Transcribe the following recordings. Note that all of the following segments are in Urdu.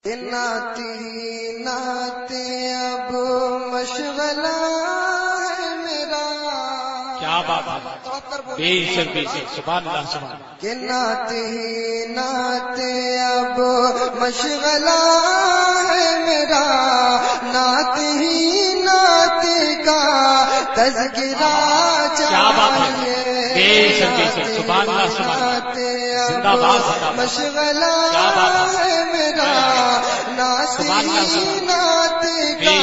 ناتی اب مشغلہ ہے میرا. کیا بات ہے، بے شک بے شک، سبحان اللہ سبحان اللہ. کہ نعت اب مشغلہ ہے میرا، نعت ہی نعت کا تذکرہ چاہیے. بے شک بے شک، سبحان اللہ سبحان اللہ. زندہ باد مشغلہ ہے میرا، نعت ہی نعت کا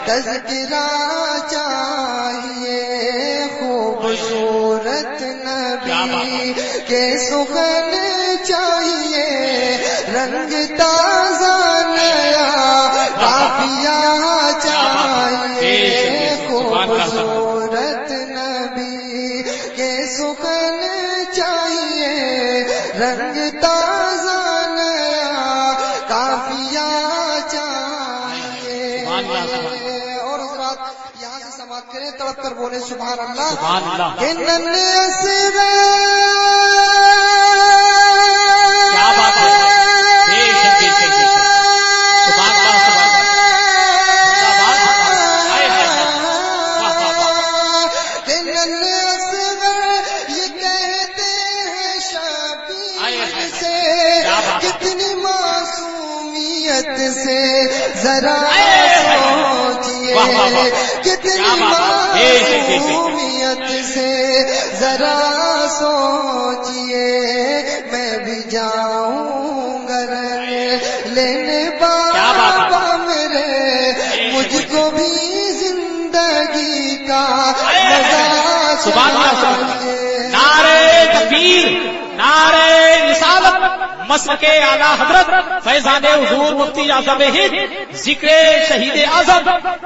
تذکرہ چاہیے. خوبصورت نبی کے سخن چاہیے، رنگ تازہ نیا قافیہ چاہیے. خوبصورت نبی کے سخن چاہیے، رنگ تازہ نیا قافیہ چاہیے. اور حضرات یہاں سے سماعت کریں، تڑپ کر بولے سبحان اللہ. سبحان اللہ. کہ ننھے اصغر کیا بات ہے، بے شک بے شک بے شک، سبحان اللہ سبحان اللہ. کہ ننھے اصغر یہ کہتے ہیں شبیر سے، کتنی معصومیت سے ذرا سوچئے، کتنی معصومیت سے ذرا سوچئے. میں بھی جاؤں گھر لینے بابا میرے، مجھ کو بھی زندگی کا مزہ چاہیے. نعرہ تکبیر، نعرہ رسالت، مسلک اعلیٰ حضرت فیضان حضور مفتی اعظم ہند، ذکر شہید اعظم،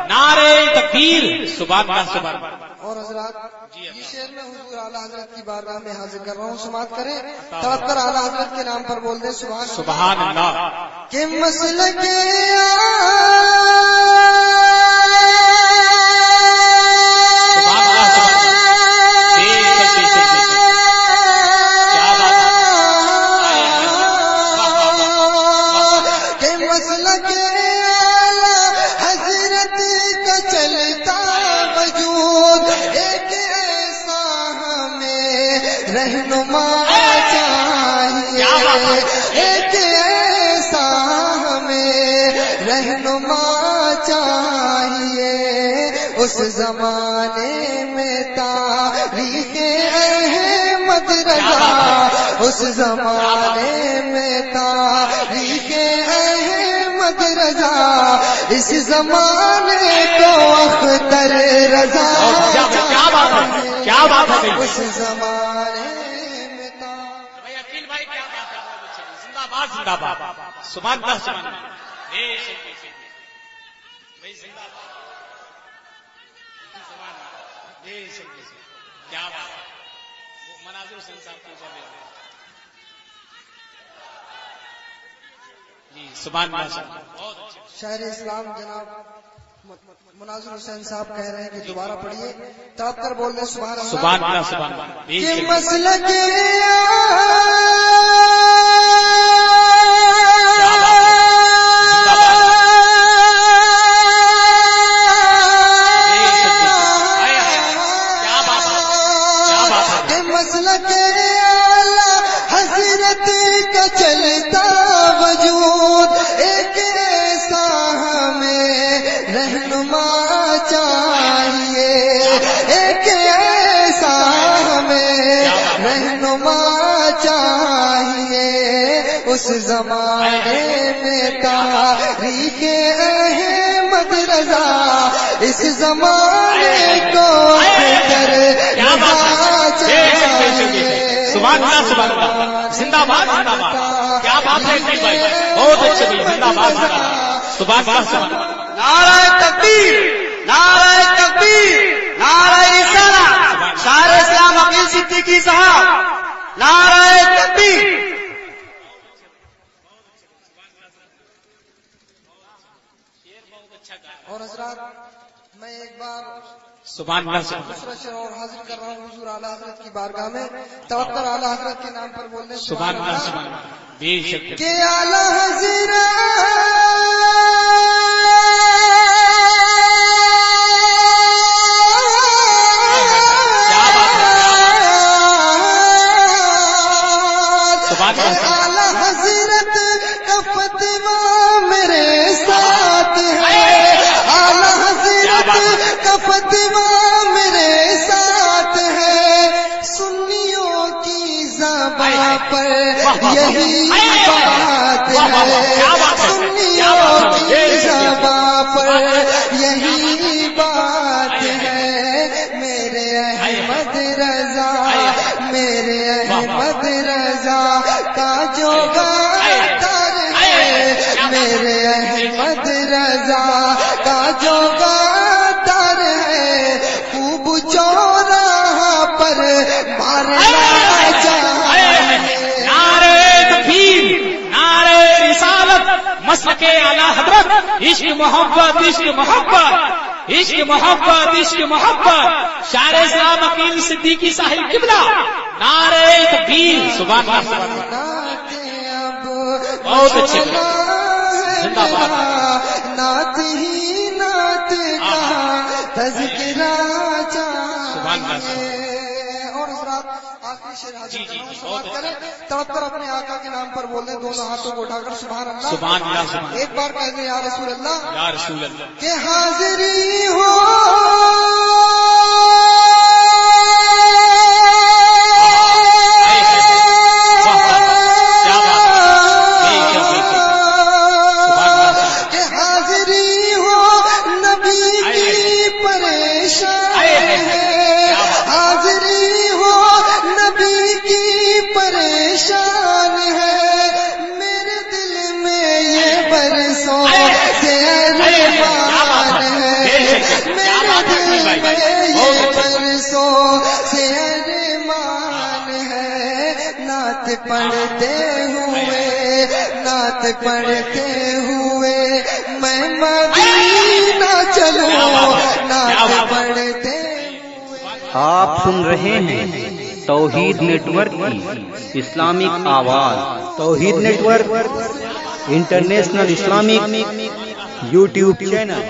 نعرہ تکبیر، سبحان اللہ سبحان اللہ. اور حضرات یہ شعر میں حضور اعلیٰ حضرت کی بارگاہ میں حاضر کر رہا ہوں، سماعت کریں. تڑپ کر اعلیٰ حضرت کے نام پر بول دیں سبحان اللہ. کہ مسلک حضرت کا چلتا وجود، ایک ایسا ہمیں رہنما چاہیے، ایک ایسا ہمیں رہنما چاہیے. اس زمانے میں تاریخ احمد رضا، اس زمانے میں تاریخ احمد رضا، اس زمانے کو اختر رضا. کیا بات ہے، اس زمانے میں عقیل بھائی کیا بات ہے، زندہ باد زندہ باد، سبحان اللہ سبحان اللہ. بے شک بے شک بھائی، زندہ باد، سبحان اللہ، بے شک بے شک. کیا بات ہے، وہ مناظر حسین صاحب کو جب جی سبحان اللہ سبحان اللہ. بہت اچھا. شاعر اسلام جناب مناظر حسین صاحب کہہ رہے ہیں کہ دوبارہ پڑھیے. تڑپ کر بول رہے سبحان اللہ سبحان اللہ سبحان اللہ. کہ مسلک حضرت کا چلتا وجود، ایک ایسا ہمیں رہنما چاہیے، ایک ایسا ہمیں رہنما چاہیے. اس زمانے میں تاریخ احمد رضا، اس زمانے کو اختر رضا چاہیے. سبحان اللہ سبحان اللہ. زندہ باد زندہ باد. کیا بات ہے بھائی، بہت اچھے بھائی، زندہ باد زندہ باد، سبحان اللہ سبحان اللہ. نعرہ تکبیر، نعرہ تکبیر، نعرہ رسالت، شاعر اسلام عقیل صدیقی صاحب، نعرہ تکبیر. اور حضرات میں ایک بار سبحان اللہ سبحان دوسرا شعر اور حاضر کر رہا ہوں حضور اعلیٰ حضرت کی بارگاہ میں. توقع اعلیٰ حضرت کے نام پر بولنے سبحان اللہ سبحان اللہ. بے شک کہ اعلیٰ حضرت یہی بات ہے سنیوں کی زبان پر یہی بات ہے میرے احمد رضا میرے احمد رضا کا جو گاتر ہے میرے احمد رضا کا جو گاتر ہے خوب چوراہا پر مارنا چاہے نعرے تکبیر نعرے رسالت مسلک اعلی حضرت عشق محبت عشق محبت عشق محبت عشق محبت شاعر اسلام عقیل صدیقی صاحب قبلہ نعرے تکبیر سبحان اللہ بہت اچھے زندہ باد نعت ہی نعت کا تذکرہ چاہیے اور حضرات آخری شعر حاضر کروں سماعت کریں تڑپ کر اپنے آقا کے نام پر بولیں دونوں ہاتھوں کو اٹھا کر سبحان اللہ سبحان اللہ سبحان اللہ ایک بار کہہ دیں یا رسول اللہ یا رسول اللہ کہ حاضری ہو پڑھتے ہوئے نعت پڑھتے ہوئے میں مدینہ چلوں نعت پڑھتے ہوئے آپ سن رہے ہیں توحید نیٹ ورک کی اسلامک آواز توحید network international Islamic YouTube channel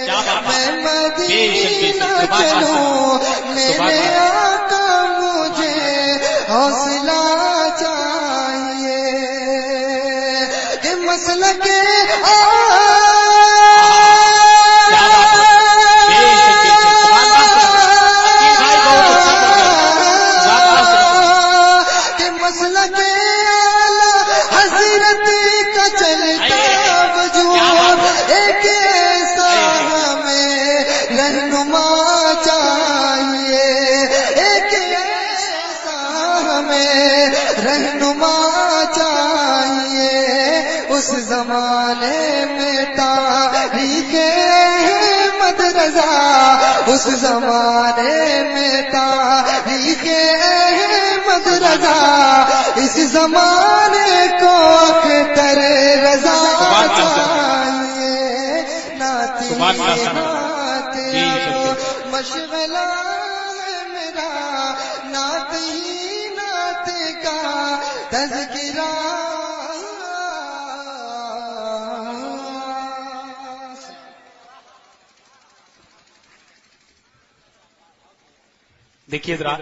میں مدینہ چلوں میرے آقا مجھے حوصلہ چاہیے کہ مسلک کہ مسلک حضرت کا چلتا وجود ایک ایسا ہمیں رہنما چاہیے ایک ایسا ہمیں رہنما چاہیے اس زمانے میں تاریخ احمد رضا اس زمانے میں تاریخ احمد رضا اس زمانے کو اختر رضا چاہیے نعت مشغلہ ہے میرا نعت ہی نعت کا تذکرہ دیکھیے ذرا